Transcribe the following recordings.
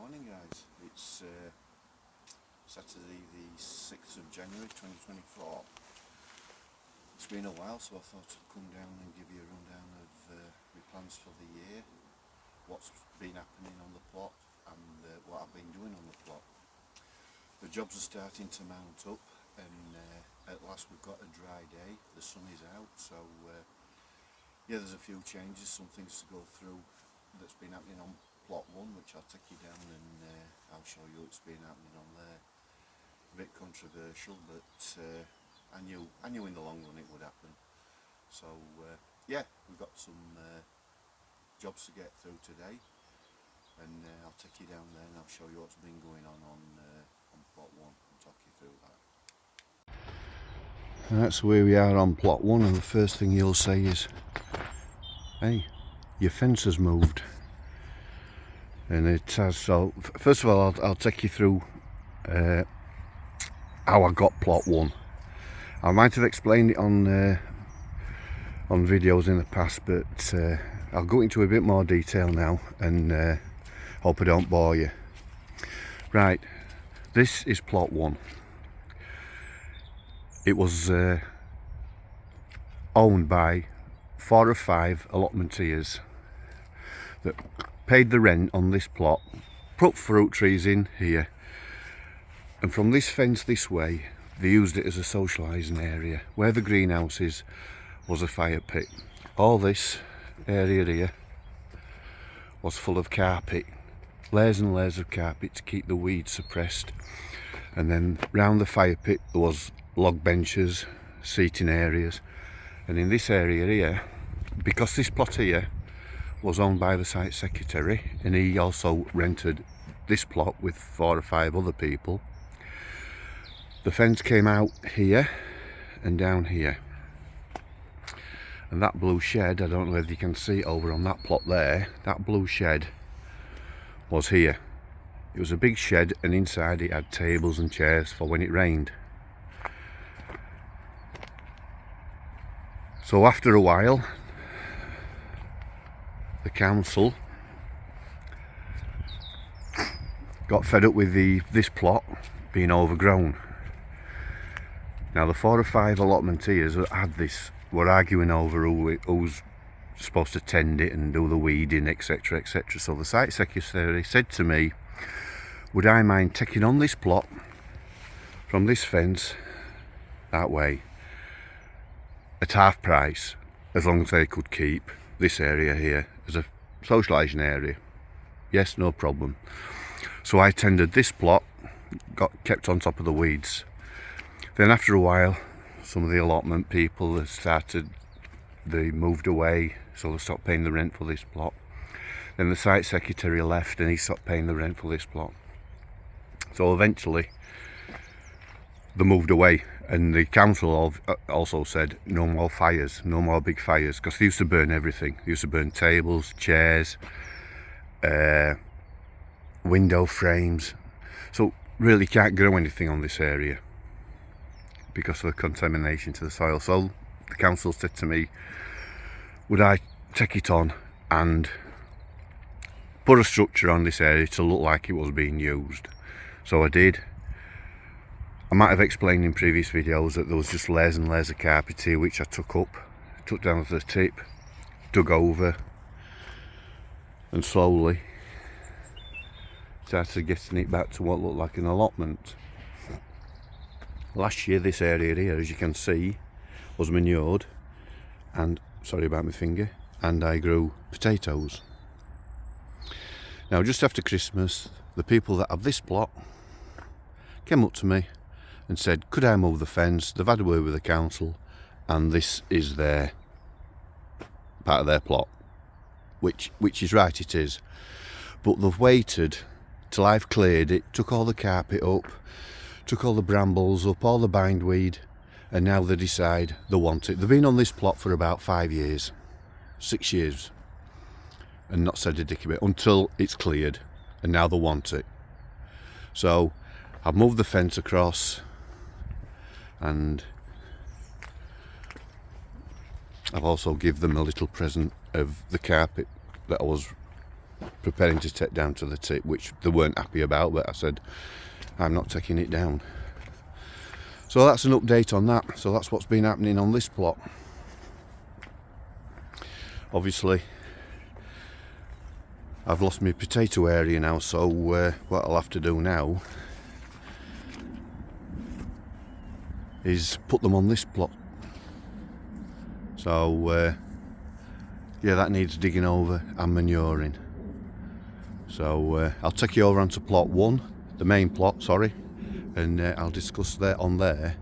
morning guys, it's Saturday the 6th of January 2024. It's been a while, so I thought I'd come down and give you a rundown of my plans for the year, what's been happening on the plot and what I've been doing on the plot. The jobs are starting to mount up and at last we've got a dry day, the sun is out, so yeah, there's a few changes, some things to go through that's been happening on plot 1, which I'll take you down and I'll show you what's been happening on there. A bit controversial, but I knew in the long run it would happen. So yeah, we've got some jobs to get through today, and I'll take you down there and I'll show you what's been going on plot 1 and talk you through that. And that's where we are on plot 1, and the first thing you'll say is, hey, your fence has moved. And it has. So first of all, I'll take you through how I got plot 1. I might have explained it on videos in the past, but I'll go into a bit more detail now, and hope I don't bore you. Right, this is plot 1. It was owned by 4 or 5 allotmenteers that paid the rent on this plot, put fruit trees in here, and from this fence this way they used it as a socialising area. Where the greenhouse is was a fire pit. All this area here was full of carpet, layers and layers of carpet to keep the weeds suppressed, and then round the fire pit there was log benches, seating areas, and in this area here, because this plot here was owned by the site secretary and he also rented this plot with 4 or 5 other people, the fence came out here and down here, and that blue shed, I don't know if you can see it over on that plot there, that blue shed was here. It was a big shed, and inside it had tables and chairs for when it rained. So after a while the council got fed up with this plot being overgrown. Now the 4 or 5 allotmenteers that had this were arguing over who's supposed to tend it and do the weeding, etc, etc. So the site secretary said to me, would I mind taking on this plot from this fence that way at half price, as long as they could keep this area here as a socialising area. Yes, no problem. So I tendered this plot, got kept on top of the weeds. Then after a while, some of the allotment people they moved away, so they stopped paying the rent for this plot. Then the site secretary left and he stopped paying the rent for this plot. So eventually they moved away, and the council also said no more fires, no more big fires, because they used to burn everything. They used to burn tables, chairs, window frames. So really can't grow anything on this area because of the contamination to the soil. So the council said to me, would I take it on and put a structure on this area to look like it was being used. So I did. I might have explained in previous videos that there was just layers and layers of carpet here, which I took up, took down to the tip, dug over, and slowly started getting it back to what looked like an allotment. Last year this area here, as you can see, was manured, and sorry about my finger, and I grew potatoes. Now just after Christmas, the people that have this plot came up to me and said, could I move the fence? They've had a word with the council and this is their part of their plot, which is right, it is, but they've waited till I've cleared it, took all the carpet up, took all the brambles up, all the bindweed, and now they decide they want it. They've been on this plot for about 5 years, 6 years, and not said a dick about it until it's cleared, and now they want it. So I've moved the fence across, and I've also given them a little present of the carpet that I was preparing to take down to the tip, which they weren't happy about, but I said I'm not taking it down. So that's an update on that. So that's what's been happening on this plot. Obviously I've lost my potato area now, so what I'll have to do now is put them on this plot. So yeah, that needs digging over and manuring. So I'll take you over onto plot 1, the main plot, sorry, and I'll discuss there on there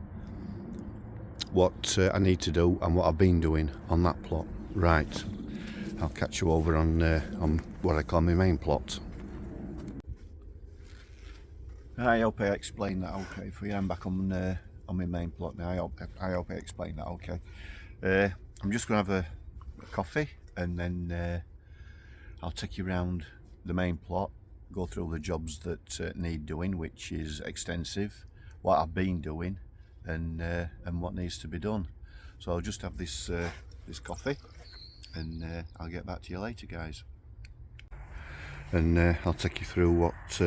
what I need to do and what I've been doing on that plot. Right, I'll catch you over on what I call my main plot. I hope I explained that okay for you. I'm back on my main plot now. I hope I explained that okay. I'm just going to have a coffee, and then I'll take you around the main plot, go through the jobs that need doing, which is extensive, what I've been doing, and what needs to be done. So I'll just have this coffee, and I'll get back to you later, guys. And I'll take you through what's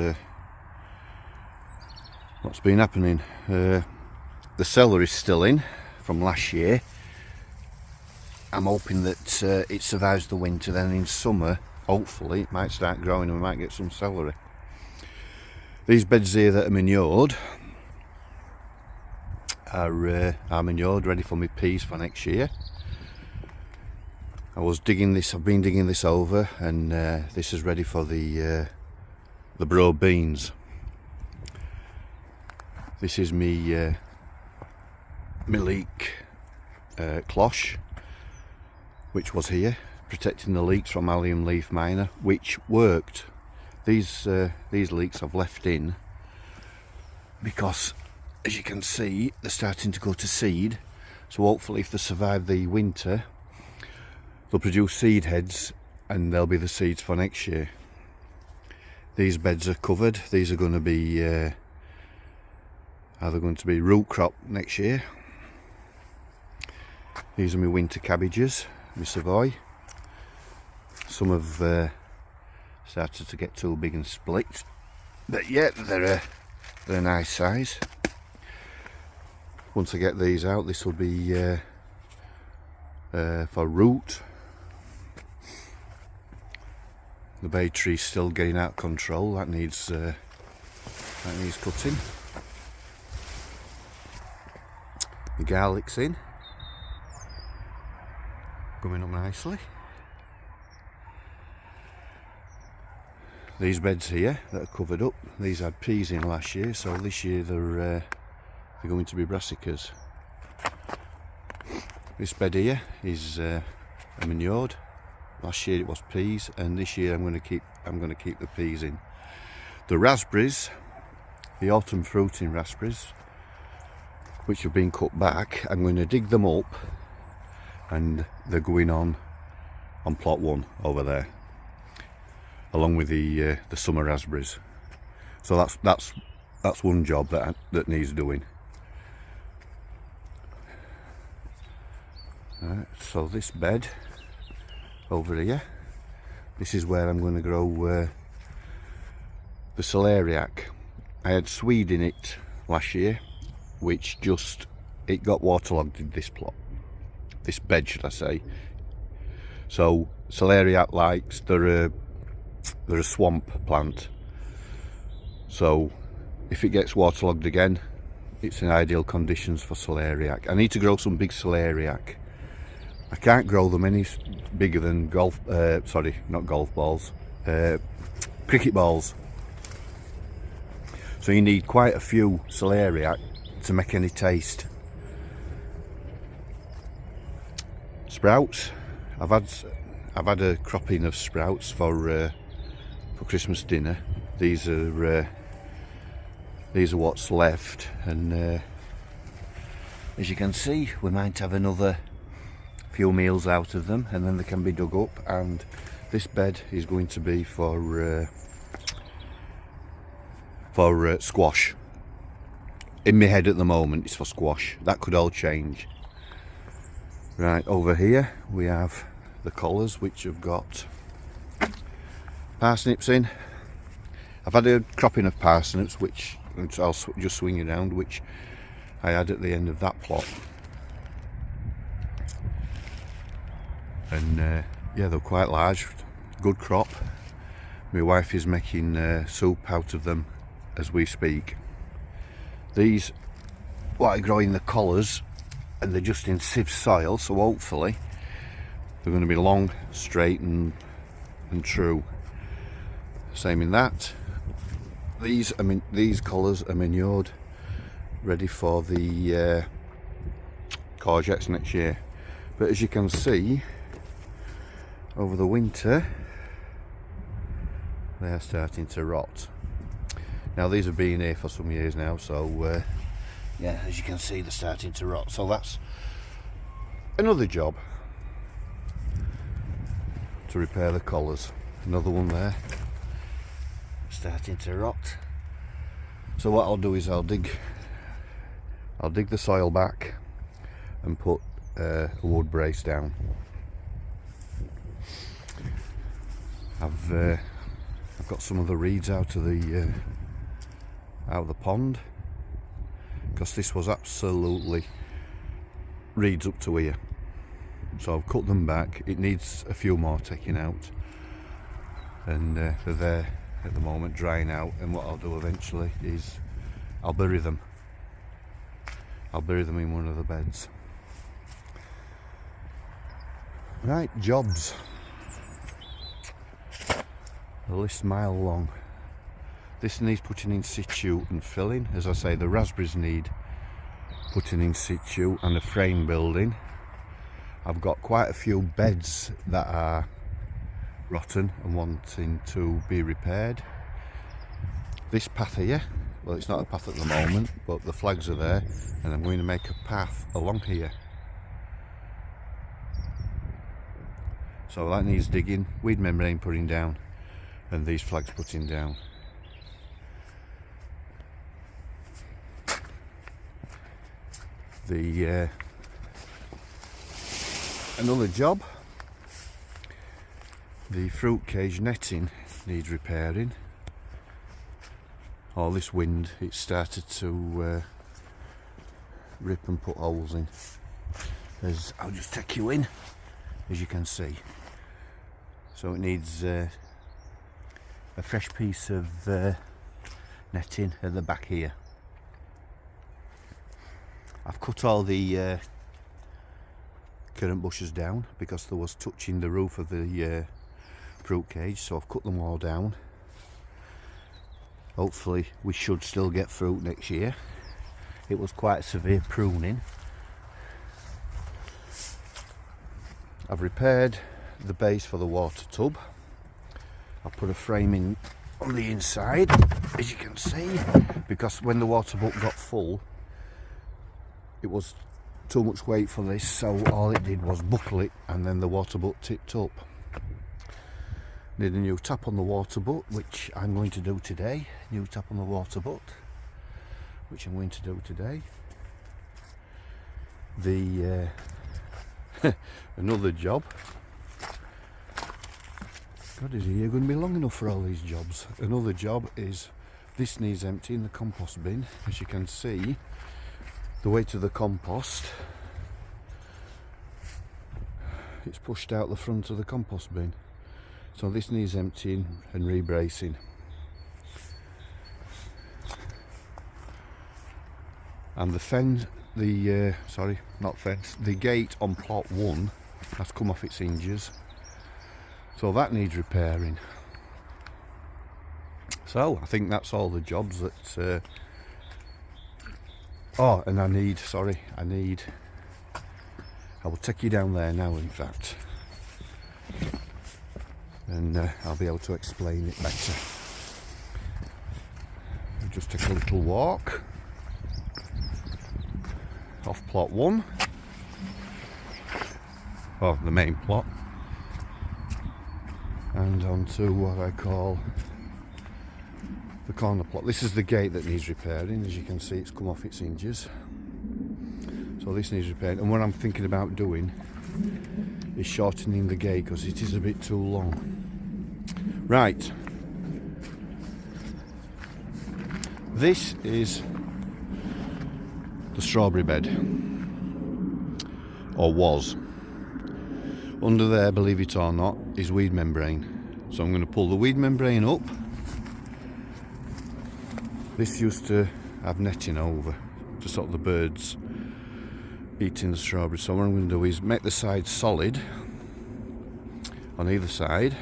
been happening. The cellar is still in from last year. I'm hoping that it survives the winter, then in summer hopefully it might start growing and we might get some celery. These beds here that are manured are manured, ready for my peas for next year. I've been digging this over, and this is ready for the broad beans. This is me leek cloche, which was here, protecting the leeks from allium leaf miner, which worked. These leeks I've left in because, as you can see, they're starting to go to seed. So hopefully, if they survive the winter, they'll produce seed heads, and they'll be the seeds for next year. These beds are covered. These are going to be either going to be root crop next year. These are my winter cabbages, my Savoy. Some have started to get too big and split, but yeah, they're a nice size. Once I get these out, this will be for root. The bay tree's still getting out of control. That needs cutting. The garlic's in, coming up nicely. These beds here that are covered up, these had peas in last year, so this year they're going to be brassicas. This bed here is manured. Last year it was peas, and this year I'm going to keep the peas in. The raspberries, the autumn fruiting raspberries, which have been cut back, I'm going to dig them up, and they're going on plot 1 over there, along with the summer raspberries. So that's one job that needs doing. So this bed over here, this is where I'm going to grow the celeriac. I had swede in it last year, which it got waterlogged in this plot, this bed should I say. So celeriac they're a swamp plant, so if it gets waterlogged again, it's in ideal conditions for celeriac. I need to grow some big celeriac. I can't grow them any bigger than cricket balls. So you need quite a few celeriac to make any taste. Sprouts, I've had a cropping of sprouts for Christmas dinner. These are what's left, and as you can see, we might have another few meals out of them, and then they can be dug up. And this bed is going to be for squash. In my head at the moment it's for squash. That could all change. Right, over here we have the collards, which have got Parsnips in. I've had a cropping of parsnips, which I'll just swing around, which I had at the end of that plot. And yeah, they're quite large, good crop. My wife is making soup out of them as we speak. These, what I grow in the collars, and they're just in sieve soil, so hopefully they're going to be long, straight and true. Same in that. These collars are manured, ready for the courgettes next year. But as you can see, over the winter they are starting to rot. Now these have been here for some years now, so yeah, as you can see, they're starting to rot. So that's another job, to repair the collars. Another one there, starting to rot. So what I'll do is I'll dig the soil back and put a wood brace down. I've got some of the reeds out of the pond, because this was absolutely reeds up to here. So I've cut them back. It needs a few more taking out, and they're there at the moment drying out. And what I'll do eventually is I'll bury them. I'll bury them in one of the beds. Right, jobs. The list mile long. This needs putting in situ and filling. As I say, the raspberries need putting in situ and a frame building. I've got quite a few beds that are rotten and wanting to be repaired. This path here, well, it's not a path at the moment, but the flags are there, and I'm going to make a path along here. So that needs digging, weed membrane putting down, and these flags putting down. Another job, the fruit cage netting needs repairing. All this wind, it started to rip and put holes in. I'll just take you in, as you can see. So it needs a fresh piece of netting at the back here. I've cut all the currant bushes down because there was touching the roof of the fruit cage, so I've cut them all down. Hopefully we should still get fruit next year. It was quite severe pruning. I've repaired the base for the water tub. I've put a frame in on the inside, as you can see, because when the water butt got full, it was too much weight for this, so all it did was buckle it, and then the water butt tipped up. Need a new tap on the water butt, which I'm going to do today. New tap on the water butt, which I'm going to do today. Another job. God, is he going to be long enough for all these jobs? Another job is this needs emptying, the compost bin. As you can see, the weight of the compost, it's pushed out the front of the compost bin. So this needs emptying and rebracing. And the fence, the gate on plot 1 has come off its hinges. So that needs repairing. So I think that's all the jobs that oh, and I will take you down there now, in fact, and I'll be able to explain it better. I'll just take a little walk off plot 1, oh, the main plot, and onto what I call the corner plot. This is the gate that needs repairing. As you can see, it's come off its hinges, so this needs repairing. And what I'm thinking about doing is shortening the gate, because it is a bit too long. Right, this is the strawberry bed, or was. Under there, believe it or not, is weed membrane. So I'm going to pull the weed membrane up. This used to have netting over to stop the birds eating the strawberries. So what I'm going to do is make the sides solid on either side.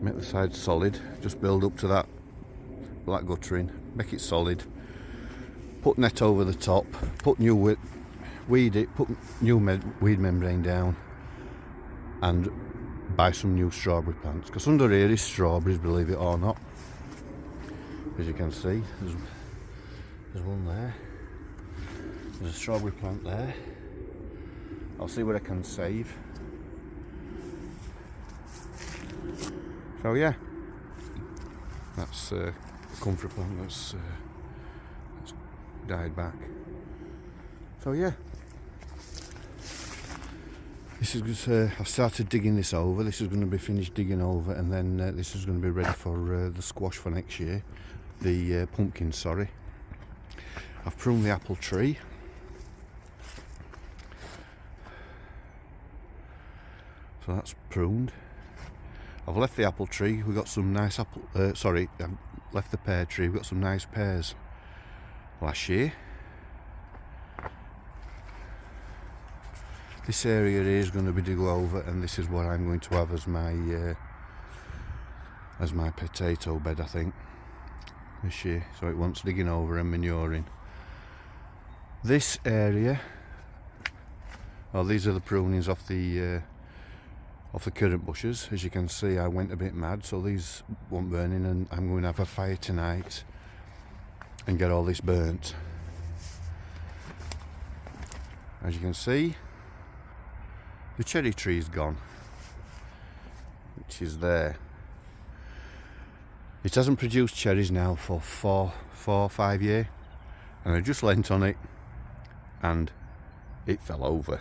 Make the sides solid, just build up to that black guttering, make it solid, put net over the top, put new weed membrane down, and buy some new strawberry plants, because under here is strawberries, believe it or not. As you can see, there's one there, there's a strawberry plant there. I'll see what I can save. So yeah, that's a comfrey plant that's died back. So yeah, this is I've started digging this over. This is going to be finished digging over, and then this is going to be ready for the squash for next year, the pumpkins, sorry. I've pruned the apple tree. So that's pruned. I've left the apple tree. We got some nice I've left the pear tree. We got some nice pears last year. This area here is going to be dug over, and this is what I'm going to have as my potato bed, I think, this year. So it wants digging over and manuring. This area, these are the prunings off the currant bushes. As you can see, I went a bit mad, so these weren't burning, and I'm going to have a fire tonight and get all this burnt. As you can see, the cherry tree's gone, which is there. It hasn't produced cherries now for 5 years, and I just leant on it and it fell over.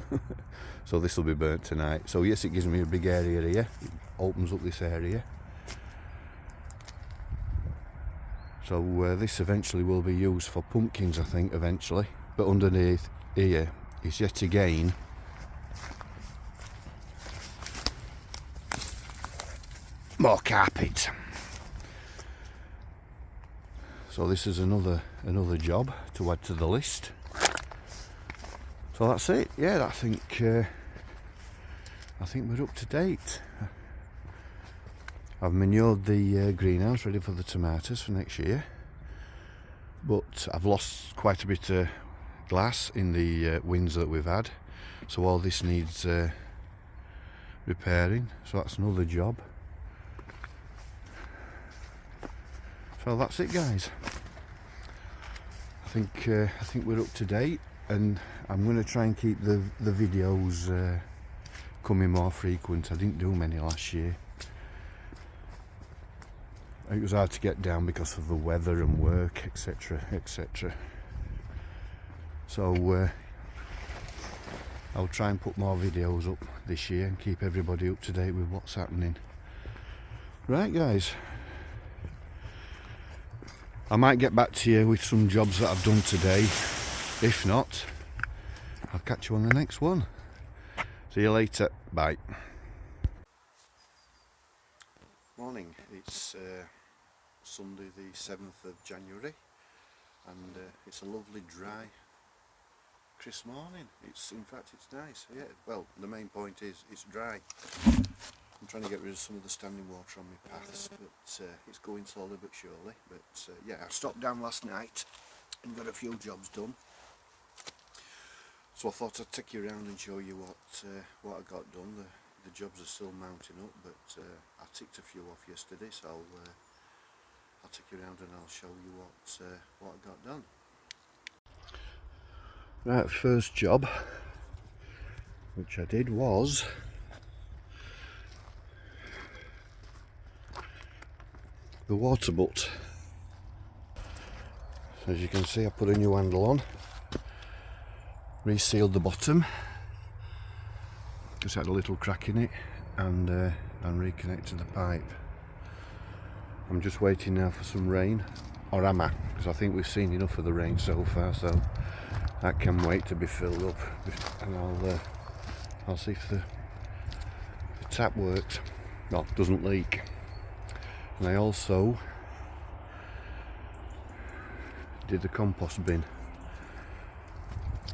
So this will be burnt tonight. So yes, it gives me a big area here. It opens up this area. So this eventually will be used for pumpkins, I think, eventually. But underneath here is yet again more carpet. So this is another job to add to the list. So that's it. Yeah, I think we're up to date. I've manured the greenhouse ready for the tomatoes for next year, but I've lost quite a bit of glass in the winds that we've had, so all this needs repairing. So that's another job. So that's it, guys. I think we're up to date, and I'm going to try and keep the videos coming more frequent. I didn't do many last year. It was hard to get down because of the weather and work, etc, etc. So I'll try and put more videos up this year and keep everybody up to date with what's happening. Right, guys, I might get back to you with some jobs that I've done today. If not, I'll catch you on the next one. See you later. Bye. Morning. It's Sunday the 7th of January, and it's a lovely dry crisp morning. In fact it's nice. Yeah, well, the main point is it's dry. I'm trying to get rid of some of the standing water on my paths, but it's going slowly but surely. But yeah, I stopped down last night and got a few jobs done. So I thought I'd take you around and show you what I got done. The jobs are still mounting up, but I ticked a few off yesterday, so I'll take you around and I'll show you what I got done. Right, first job which I did was the water butt. So as you can see, I put a new handle on, resealed the bottom, just had a little crack in it and reconnected the pipe. I'm just waiting now for some rain, or am I? Because I think we've seen enough of the rain so far, so that can wait to be filled up, and I'll see if the tap works, well, doesn't leak. And I also did the compost bin.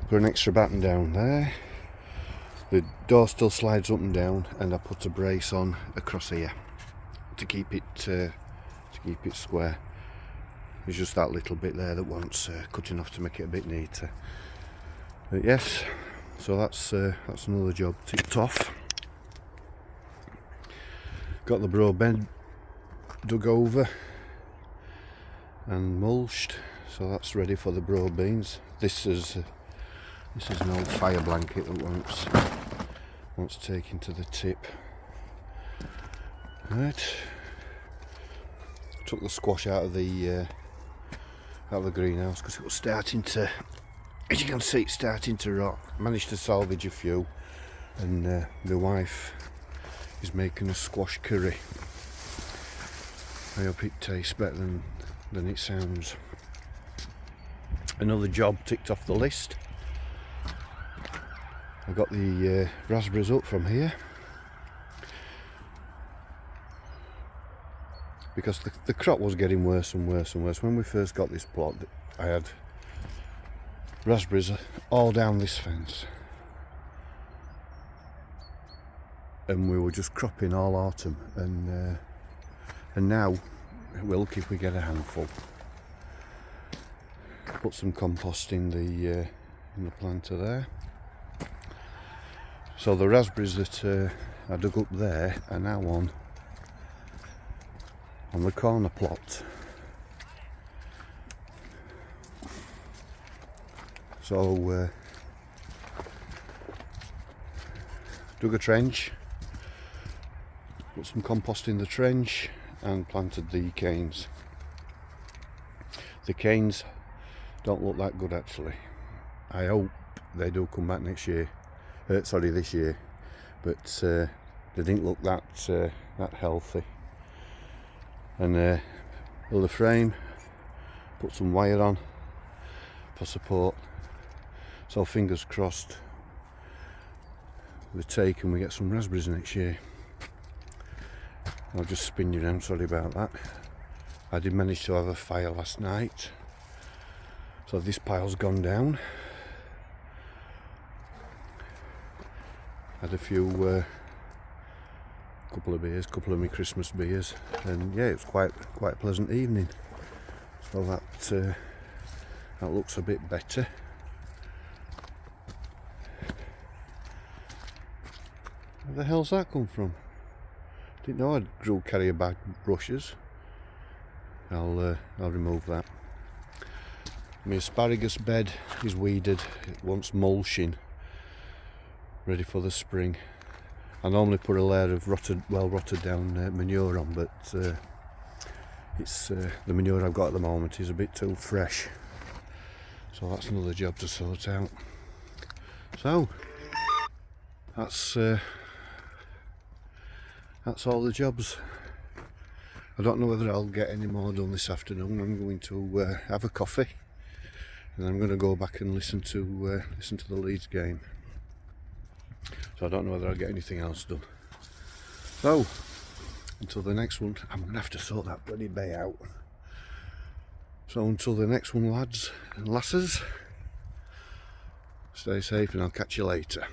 Put an extra batten down there. The door still slides up and down, and I put a brace on across here to keep it square. There's just that little bit there that wants cutting off to make it a bit neater. But yes, so that's another job ticked off. Got the broad bed dug over and mulched, so that's ready for the broad beans. This is an old fire blanket that wants taken to the tip. Right. Took the squash out of the greenhouse because it was starting to, as you can see, it's starting to rot. Managed to salvage a few, and my wife is making a squash curry. I hope it tastes better than it sounds. Another job ticked off the list. I got the raspberries up from here because the crop was getting worse and worse and worse. When we first got this plot, I had raspberries all down this fence, and we were just cropping all autumn, and now we're lucky if we get a handful. Put some compost in the planter there. So the raspberries that I dug up there are now on the corner plot. So dug a trench, put some compost in the trench, and planted the canes. The canes don't look that good actually. I hope they do come back next year. This year, but they didn't look that healthy. And build a frame, put some wire on for support. So fingers crossed we take and we get some raspberries next year. I'll just spin you around, sorry about that. I did manage to have a fire last night, so this pile's gone down. Had a few, couple of beers, couple of my Christmas beers, and yeah, it was quite a pleasant evening. So that looks a bit better. Where the hell's that come from? Didn't know I'd carrier bag brushes. I'll remove that. My asparagus bed is weeded. It wants mulching, ready for the spring. I normally put a layer of well rotted down manure on, but it's the manure I've got at the moment is a bit too fresh, so that's another job to sort out. So that's all the jobs. I don't know whether I'll get any more done this afternoon. I'm going to have a coffee, and I'm going to go back and listen to the Leeds game. So I don't know whether I'll get anything else done. So until the next one, I'm going to have to sort that bloody bay out. So until the next one, lads and lasses, stay safe, and I'll catch you later.